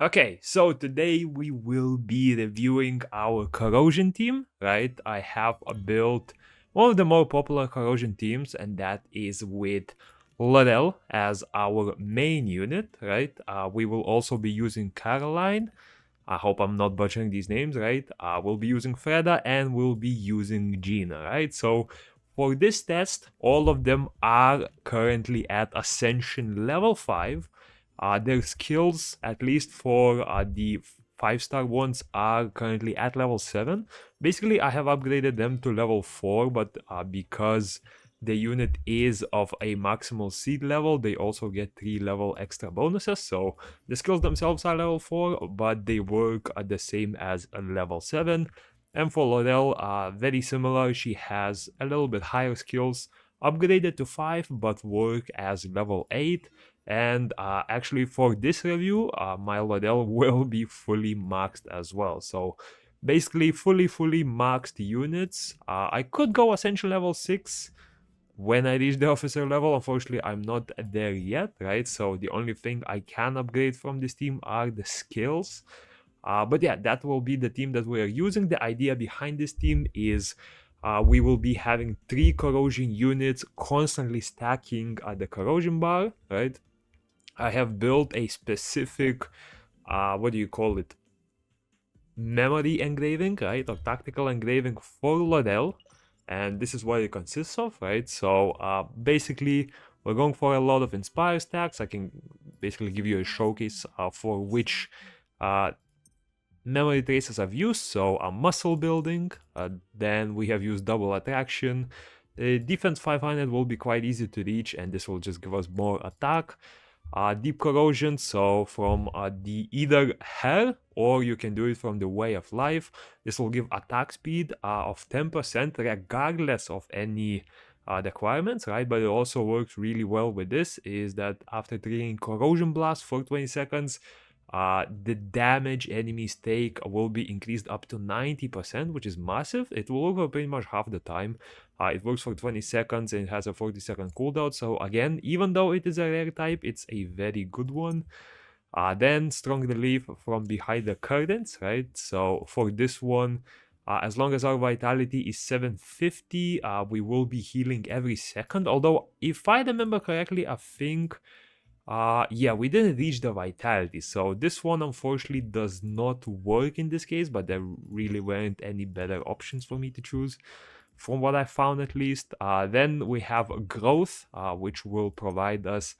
Okay, so today we will be reviewing our corrosion team, right? I have built one of the more popular corrosion teams, and that is with Lorelle as our main unit, right? We will also be using Caroline. I hope I'm not butchering these names, right? We'll be using Freda and we'll be using Gina, right? So for this test, all of them are currently at Ascension level 5. Their skills, at least for the 5-star ones, are currently at level 7. Basically, I have upgraded them to level 4, but because the unit is of a maximal seed level, they also get 3 level extra bonuses. So the skills themselves are level 4, but they work at the same as a level 7. And for Lorelle, very similar. She has a little bit higher skills, upgraded to 5, but work as level 8. And actually, for this review, my Lorelle will be fully maxed as well. So basically, fully maxed units. I could go Ascension level 6 when I reach the officer level. Unfortunately, I'm not there yet, right? So the only thing I can upgrade from this team are the skills. But yeah, that will be the team that we are using. The idea behind this team is we will be having 3 corrosion units constantly stacking the corrosion bar, right? I have built a specific, what do you call it? Memory engraving, right? Or tactical engraving for Lorelle. And this is what it consists of, right? So basically, we're going for a lot of inspire stacks. I can basically give you a showcase for which memory traces I've used. So muscle building, then we have used double attraction. Defense 500 will be quite easy to reach, and this will just give us more attack. Deep corrosion, so from the either hair, or you can do it from the way of life. This will give attack speed of 10% regardless of any requirements, right? But it also works really well with this, is that after triggering corrosion blast for 20 seconds, the damage enemies take will be increased up to 90%, which is massive. It will work for pretty much half the time. It works for 20 seconds and it has a 40-second cooldown. So again, even though it is a rare type, it's a very good one. Then strong relief from behind the curtains, right? So for this one, as long as our vitality is 750, we will be healing every second. Although, if I remember correctly, I think yeah, we didn't reach the vitality, so this one unfortunately does not work in this case, but there really weren't any better options for me to choose, from what I found at least. Then we have growth, which will provide us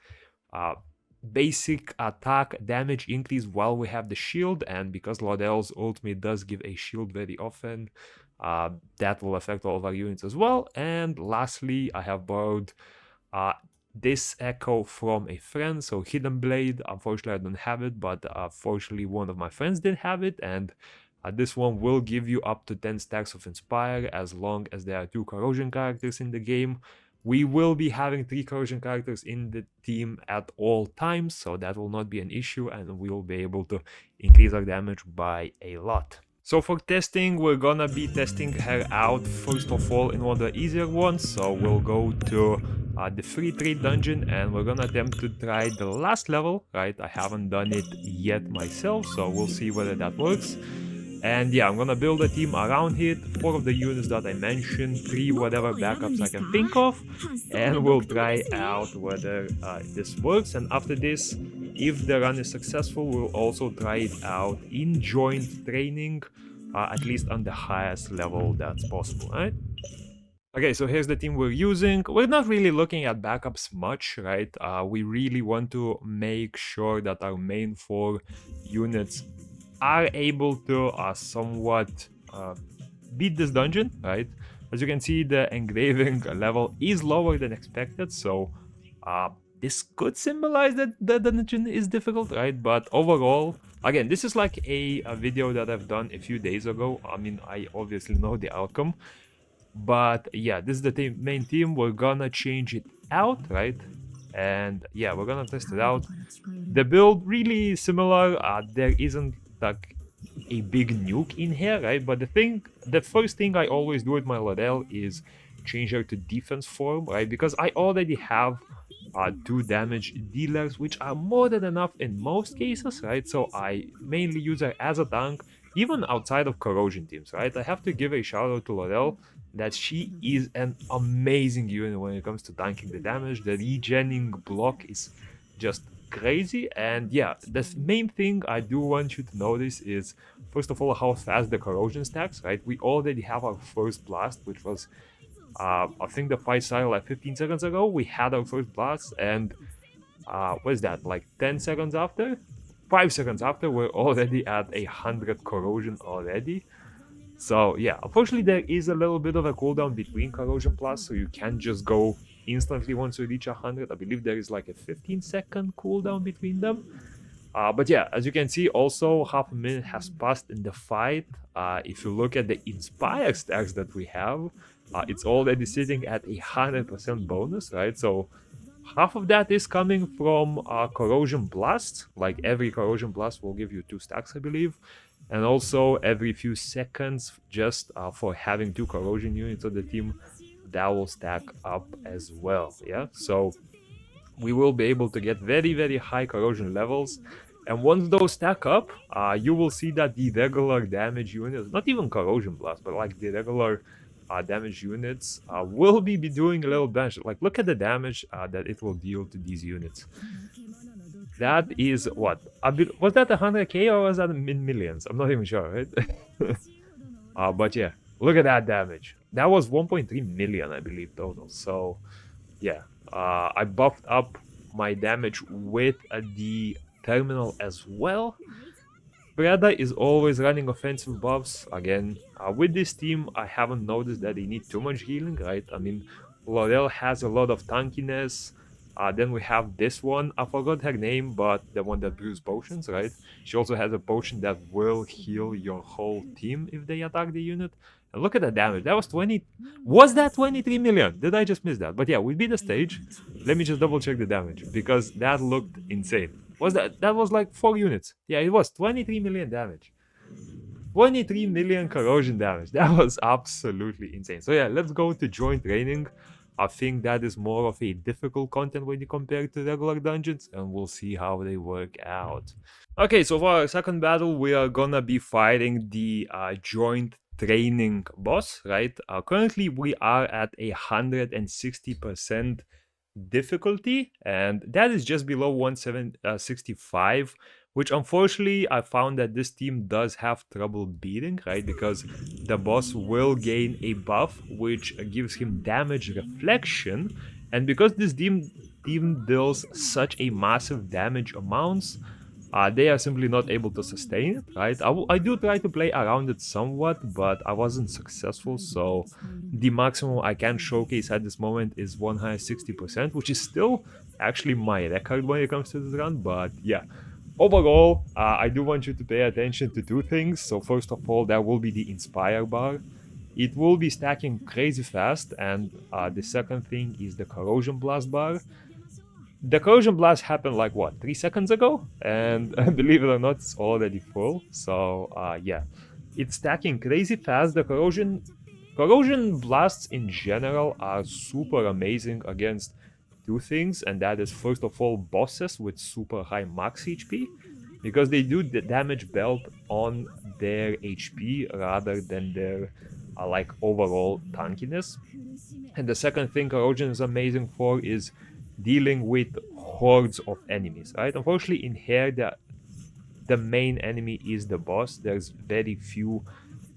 basic attack damage increase while we have the shield, and because Lorelle's ultimate does give a shield very often, that will affect all of our units as well. And lastly, I have borrowed this echo from a friend, so hidden blade. Unfortunately, I don't have it, but fortunately one of my friends did have it, and this one will give you up to 10 stacks of inspire as long as there are 2 corrosion characters in the game. We will be having 3 corrosion characters in the team at all times, so that will not be an issue, and we will be able to increase our damage by a lot. So for testing, we're gonna be testing her out first of all in one of the easier ones. So we'll go to the free trade dungeon and we're gonna attempt to try the last level, right? I haven't done it yet myself, so we'll see whether that works. And yeah, I'm gonna build a team around it, 4 of the units that I mentioned, 3 whatever backups I can think of, and we'll try out whether this works. And after this, if the run is successful, we'll also try it out in joint training, at least on the highest level that's possible, right? Okay, so here's the team we're using. We're not really looking at backups much, right? We really want to make sure that our main 4 units are able to somewhat beat this dungeon, right? As you can see, the engraving level is lower than expected, so this could symbolize that the dungeon is difficult, right? But overall, again, this is like a video that I've done a few days ago. I mean, I obviously know the outcome, but yeah, this is the main team. We're gonna change it out, right? And yeah, we're gonna test it out. The build really similar. There isn't like a big nuke in here, right? But the first thing I always do with my Lorelle is change her to defense form, right? Because I already have 2 damage dealers, which are more than enough in most cases, right? So I mainly use her as a tank, even outside of corrosion teams, right? I have to give a shout out to Lorelle that she is an amazing unit when it comes to tanking the damage. The regenning block is just crazy. And yeah, the main thing I do want you to notice is, first of all, how fast the corrosion stacks, right? We already have our first blast, which was I think the fight started like 15 seconds ago. We had our first blast, and what is that, like 10 seconds after? 5 seconds after, we're already at 100 corrosion already. So yeah, unfortunately there is a little bit of a cooldown between corrosion plus, so you can't just go instantly once you reach 100. I believe there is like a 15-second cooldown between them. But yeah, as you can see, also half a minute has passed in the fight. If you look at the Inspire stacks that we have, it's already sitting at 100% bonus, right? So half of that is coming from Corrosion Blast. Like every Corrosion Blast will give you 2 stacks, I believe. And also every few seconds, just for having 2 Corrosion units on the team, that will stack up as well, yeah? So we will be able to get very, very high corrosion levels. And once those stack up, you will see that the regular damage units, not even corrosion blast, but like the regular damage units will be doing a little damage. Like, look at the damage that it will deal to these units. That is what? Was that 100k or was that in millions? I'm not even sure, right? But yeah, look at that damage. That was 1.3 million, I believe, total. So yeah, I buffed up my damage with the terminal as well. Breda is always running offensive buffs. Again, with this team, I haven't noticed that they need too much healing, right? I mean, Lorelle has a lot of tankiness. Then we have this one. I forgot her name, but the one that brews potions, right? She also has a potion that will heal your whole team if they attack the unit. And look at the damage. That was 20... Was that 23 million? Did I just miss that? But yeah, we beat the stage. Let me just double check the damage, because that looked insane. That was like 4 units. Yeah, it was 23 million damage. 23 million corrosion damage. That was absolutely insane. So yeah, let's go to joint training. I think that is more of a difficult content when you compare it to regular dungeons, and we'll see how they work out. Okay, so for our second battle, we are gonna be fighting the joint training boss, right? Currently, we are at 160% difficulty, and that is just below 165, which unfortunately I found that this team does have trouble beating, right? Because the boss will gain a buff which gives him damage reflection, and because this team deals such a massive damage amounts, they are simply not able to sustain it, right? I do try to play around it somewhat, but I wasn't successful, so the maximum I can showcase at this moment is 160%, which is still actually my record when it comes to this run, but yeah. Overall, I do want you to pay attention to 2 things. So first of all, there will be the Inspire bar. It will be stacking crazy fast, and the second thing is the Corrosion Blast bar. The corrosion blast happened like what, 3 seconds ago, and believe it or not, it's already full. So yeah, it's stacking crazy fast. The corrosion blasts in general are super amazing against 2 things, and that is first of all bosses with super high max HP, because they do the damage belt on their HP rather than their like overall tankiness. And the second thing corrosion is amazing for is dealing with hordes of enemies, right? Unfortunately, in here, the main enemy is the boss. There's very few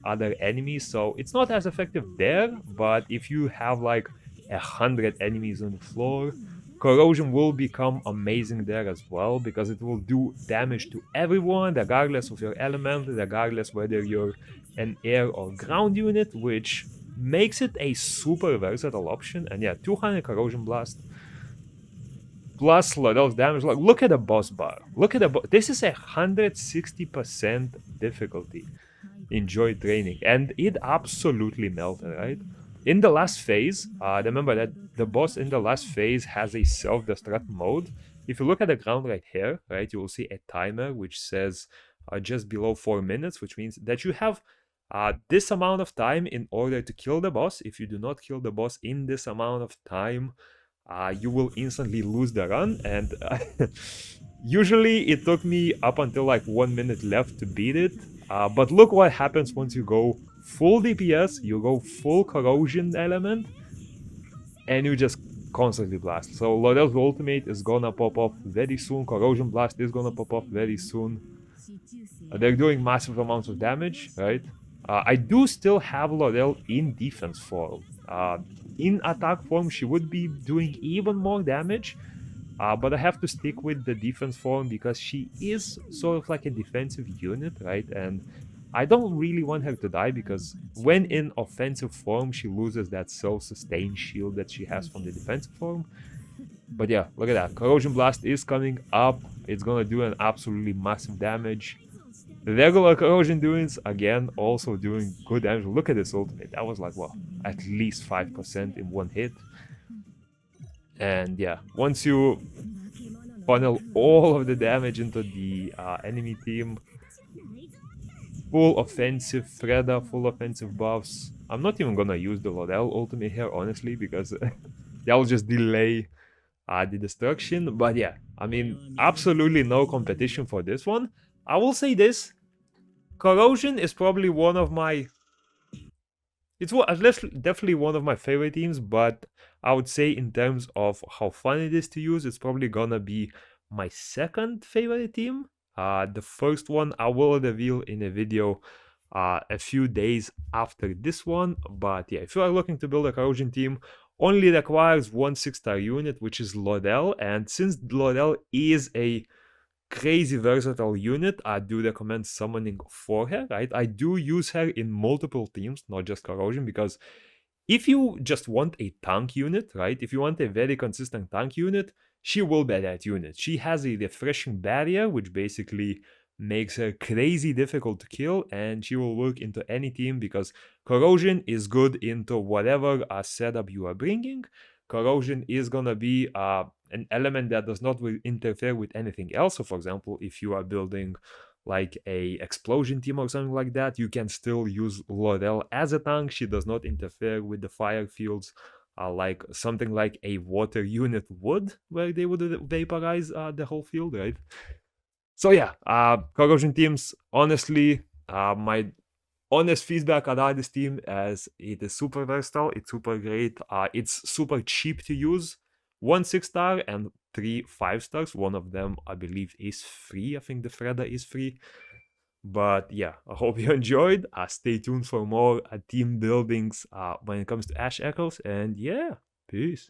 other enemies, so it's not as effective there. But if you have like 100 enemies on the floor, corrosion will become amazing there as well, because it will do damage to everyone, regardless of your element, regardless whether you're an air or ground unit, which makes it a super versatile option. And yeah, 200 corrosion blast plus Lorelle's damage. Like, look at the boss bar. Look at this is 160% difficulty in joint training, and it absolutely melted, right? In the last phase, remember that the boss in the last phase has a self-destruct mode. If you look at the ground right here, right, you will see a timer which says just below 4 minutes, which means that you have this amount of time in order to kill the boss. If you do not kill the boss in this amount of time, you will instantly lose the run. And usually it took me up until like 1 minute left to beat it. But look what happens once you go full DPS, you go full corrosion element, and you just constantly blast. So Lorelle's ultimate is gonna pop off very soon. Corrosion blast is gonna pop off very soon. They're doing massive amounts of damage, right? I do still have Lorelle in defense form. In attack form, she would be doing even more damage, but I have to stick with the defense form because she is sort of like a defensive unit, right? And I don't really want her to die because when in offensive form, she loses that self-sustain shield that she has from the defensive form. But yeah, look at that. Corrosion Blast is coming up. It's gonna do an absolutely massive damage. The regular corrosion doings, again, also doing good damage. Look at this ultimate. That was like, well, at least 5% in one hit. And yeah, once you funnel all of the damage into the enemy team, full offensive Freda, full offensive buffs. I'm not even gonna use the Lorelle ultimate here, honestly, because that will just delay the destruction. But yeah, I mean, absolutely no competition for this one. I will say this. Corrosion is probably one of my... It's definitely one of my favorite teams, but I would say in terms of how fun it is to use, it's probably gonna be my second favorite team. The first one I will reveal in a video a few days after this one. But yeah, if you are looking to build a corrosion team, only requires one 6-star unit, which is Lorelle. And since Lorelle is a crazy versatile unit, I do recommend summoning for her, right? I do use her in multiple teams, not just corrosion, because if you just want a tank unit, right? If you want a very consistent tank unit, she will be that unit. She has a refreshing barrier, which basically makes her crazy difficult to kill, and she will work into any team because corrosion is good into whatever setup you are bringing. Corrosion is gonna be an element that does not interfere with anything else. So for example, if you are building like a explosion team or something like that, you can still use Lorelle as a tank. She does not interfere with the fire fields like something like a water unit would, where they would vaporize the whole field, right? So yeah, corrosion teams, honestly, my honest feedback about this team as it is super versatile, it's super great, it's super cheap to use. 1 6-star and 3 5-stars. One of them, I believe, is free. I think the Freda is free. But yeah, I hope you enjoyed. Stay tuned for more team buildings when it comes to Ash Echoes. And yeah, peace.